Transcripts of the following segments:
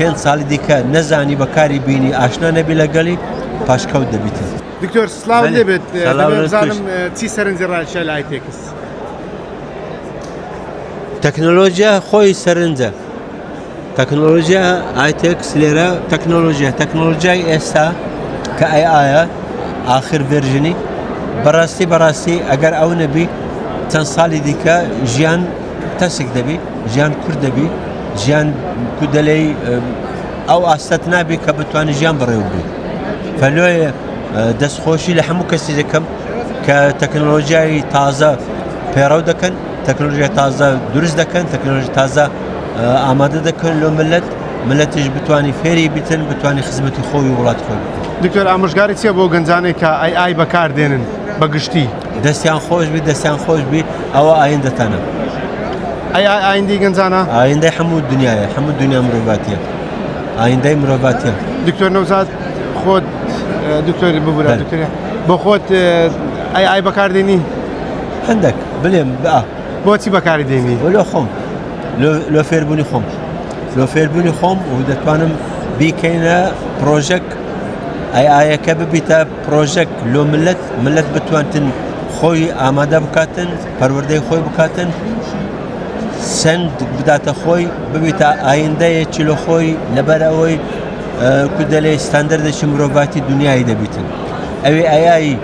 5 ساڵی دیکە نەزانی بەکاری بینی ئاشنا نەبی لەگەڵی پاشکەوت دەبیتن. دکتۆر سلااو بەێ. دەبێت سەلاو بزانم چی سەرنجی ڕاشە لای تێکس. تەکنۆلۆژیا خۆی سەرنجە. تەکنۆلۆژیا ئایتێکس لێرە تەکنۆلۆژیای ئێستا کە ئایە ئاخر ڤێرژنی بەڕاستی ئەگەر ئەو نەبی چەند ساڵی دیکە ژیان تەسک دەبی، ژیان کورد دەبی، ژیان کودەلەی ئەو ئاستەت نابی کە بتوانانی ژیان بڕێو بی. فەلۆیە دەستخۆشی لە هەموو کەسی دەکەم کە تەکنۆلۆژیای تازە پێڕەو دەکەن، تەکنۆلۆژیای تازە دروست دەکەن، تەکنۆلۆژی تازە ئامادە دەکەن لۆ ملەتیش بتوانی فێری بیتن، بتوانی خزمەتی خۆی وڵات خۆی. دکتۆر ئامۆژگاری چییە بۆ گەنجانێک کە ئای بەکاردێنن بەگشتی؟ دەستیان خۆش بی ئەوە ئایندەتانە. ئایندەی گەنجانە؟ ئایندەی هەموو دنیاە، هەموو دنیا مرۆڤاتیە. ئایندەی مرۆڤاتیە. دکتۆر نەوزاد خۆت دکتۆری ببورە دکتۆر بۆ خۆت ئای بەکاردێنی؟ هەندێک بڵێم بۆچی بەکاری دێنی؟ لۆ خۆم لۆ فێربوونی خۆم و دەتوانم بیکەینە پرۆژەک ئایەکە ببیتە پرۆژەک لۆ ملت بتوانتن خۆی ئامادە بکاتن، پەروەردەی خۆی بکاتن، سند بداتە خۆی ببیتە ئایندەیەکی لە خۆی لەبەر ئەوەی کودەلێ ستاندەردێکی مرۆڤاتی دنیای دەبیتن. ئەوێ ئایایی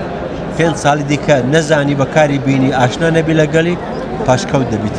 5 ساڵی دیکە نەزانی بەکاری بینی ئاشنا نەبی لەگەڵی پاشکەوت دەبیتن.